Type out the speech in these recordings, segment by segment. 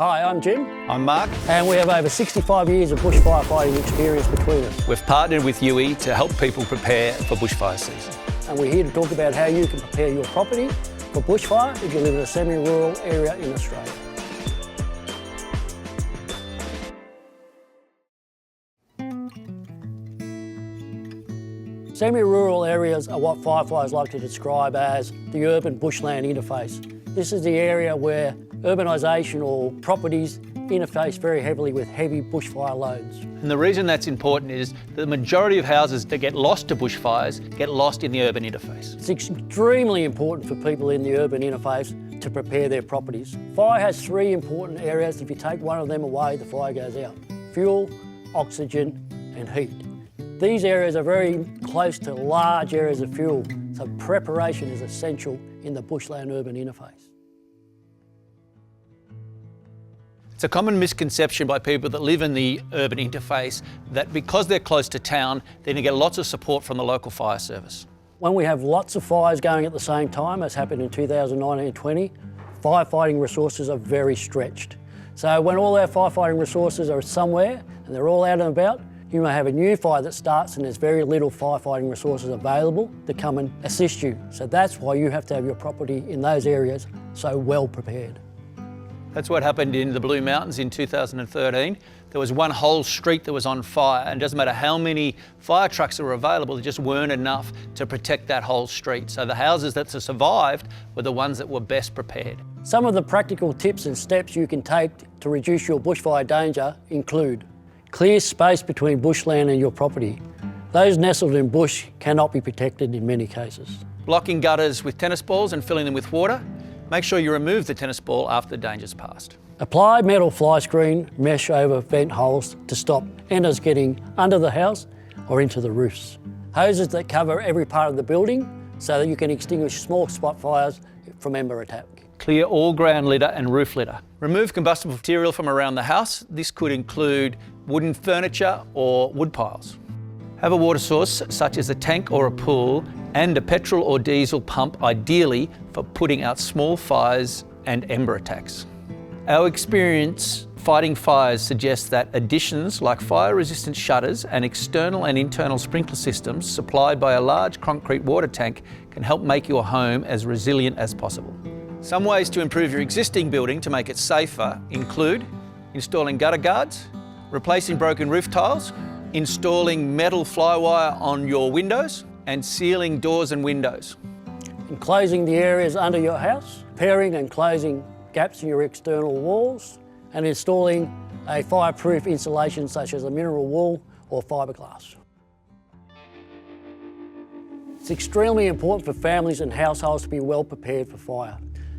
Hi, I'm Jim. I'm Mark. And we have over 65 years of bush firefighting experience between us. We've partnered with Youi to help people prepare for bushfire season. And we're here to talk about how you can prepare your property for bushfire if you live in a semi-rural area in Australia. Semi-rural areas are what firefighters like to describe as the urban bushland interface. This is the area where urbanisation or properties interface very heavily with heavy bushfire loads. And the reason that's important is the majority of houses that get lost to bushfires get lost in the urban interface. It's extremely important for people in the urban interface to prepare their properties. Fire has three important areas. If you take one of them away, the fire goes out. Fuel, oxygen and heat. These areas are very close to large areas of fuel, so preparation is essential in the bushland urban interface. It's a common misconception by people that live in the urban interface that because they're close to town, they're going to get lots of support from the local fire service. When we have lots of fires going at the same time, as happened in 2019-20, firefighting resources are very stretched. So when all our firefighting resources are somewhere and they're all out and about, you may have a new fire that starts and there's very little firefighting resources available to come and assist you. So that's why you have to have your property in those areas so well prepared. That's what happened in the Blue Mountains in 2013. There was one whole street that was on fire, and it doesn't matter how many fire trucks were available, there just weren't enough to protect that whole street. So the houses that survived were the ones that were best prepared. Some of the practical tips and steps you can take to reduce your bushfire danger include clear space between bushland and your property. Those nestled in bush cannot be protected in many cases. Blocking gutters with tennis balls and filling them with water. Make sure you remove the tennis ball after the danger's passed. Apply metal fly screen mesh over vent holes to stop enters getting under the house or into the roofs. Hoses that cover every part of the building so that you can extinguish small spot fires from ember attack. Clear all ground litter and roof litter. Remove combustible material from around the house. This could include wooden furniture or wood piles. Have a water source such as a tank or a pool and a petrol or diesel pump, ideally for putting out small fires and ember attacks. Our experience fighting fires suggests that additions like fire-resistant shutters and external and internal sprinkler systems supplied by a large concrete water tank can help make your home as resilient as possible. Some ways to improve your existing building to make it safer include installing gutter guards, replacing broken roof tiles, installing metal flywire on your windows, and sealing doors and windows. Enclosing the areas under your house, repairing and closing gaps in your external walls, and installing a fireproof insulation such as a mineral wool or fiberglass. It's extremely important for families and households to be well prepared for fire.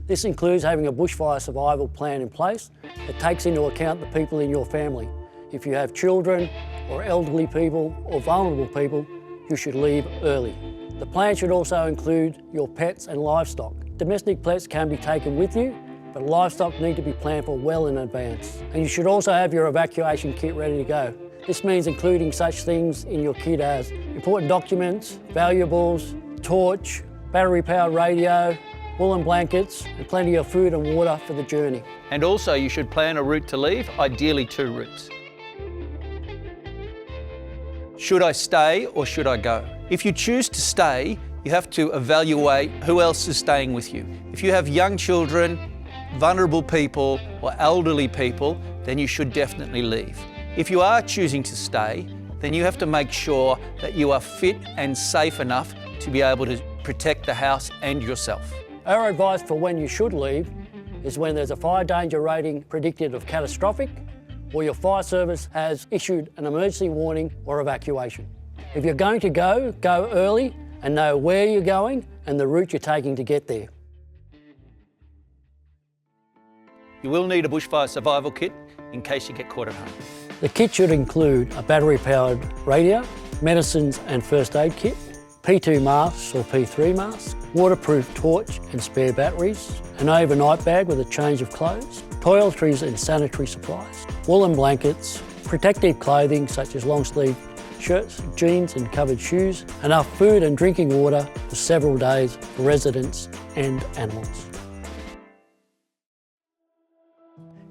This includes having a bushfire survival plan in place that takes into account the people in your family. If you have children or elderly people or vulnerable people, you should leave early. The plan should also include your pets and livestock. Domestic pets can be taken with you, but livestock need to be planned for well in advance. And you should also have your evacuation kit ready to go. This means including such things in your kit as important documents, valuables, torch, battery-powered radio, woolen blankets, and plenty of food and water for the journey. And also you should plan a route to leave, ideally 2 routes. Should I stay or should I go? If you choose to stay, you have to evaluate who else is staying with you. If you have young children, vulnerable people or elderly people, then you should definitely leave. If you are choosing to stay, then you have to make sure that you are fit and safe enough to be able to protect the house and yourself. Our advice for when you should leave is when there's a fire danger rating predicted of catastrophic, or your fire service has issued an emergency warning or evacuation. If you're going to go early and know where you're going and the route you're taking to get there. You will need a bushfire survival kit in case you get caught at home. The kit should include a battery-powered radio, medicines and first aid kit, P2 masks or P3 masks, waterproof torch and spare batteries, an overnight bag with a change of clothes, toiletries and sanitary supplies, woolen blankets, protective clothing such as long sleeve shirts, jeans and covered shoes, enough food and drinking water for several days for residents and animals.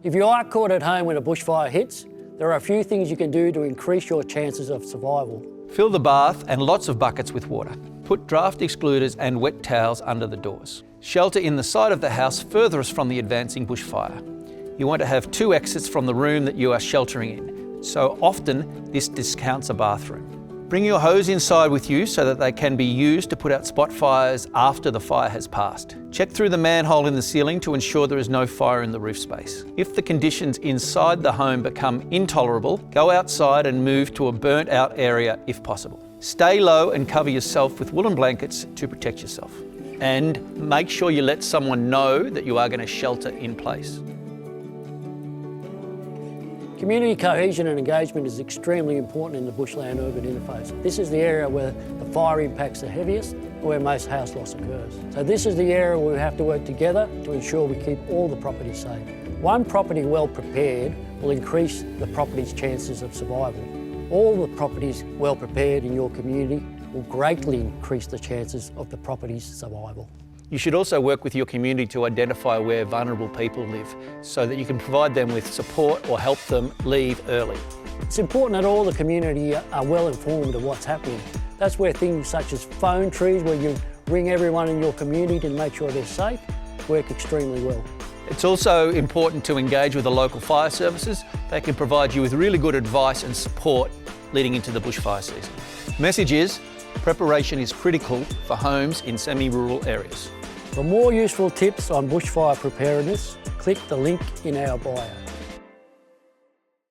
If you are caught at home when a bushfire hits, there are a few things you can do to increase your chances of survival. Fill the bath and lots of buckets with water. Put draft excluders and wet towels under the doors. Shelter in the side of the house furthest from the advancing bushfire. You want to have 2 exits from the room that you are sheltering in, so often this discounts a bathroom. Bring your hose inside with you so that they can be used to put out spot fires after the fire has passed. Check through the manhole in the ceiling to ensure there is no fire in the roof space. If the conditions inside the home become intolerable, go outside and move to a burnt out area if possible. Stay low and cover yourself with woolen blankets to protect yourself. And make sure you let someone know that you are going to shelter in place. Community cohesion and engagement is extremely important in the bushland-urban interface. This is the area where the fire impacts are heaviest and where most house loss occurs. So this is the area where we have to work together to ensure we keep all the properties safe. One property well prepared will increase the property's chances of survival. All the properties well prepared in your community will greatly increase the chances of the property's survival. You should also work with your community to identify where vulnerable people live so that you can provide them with support or help them leave early. It's important that all the community are well informed of what's happening. That's where things such as phone trees, where you ring everyone in your community to make sure they're safe, work extremely well. It's also important to engage with the local fire services. They can provide you with really good advice and support leading into the bushfire season. The message is, preparation is critical for homes in semi-rural areas. For more useful tips on bushfire preparedness, click the link in our bio.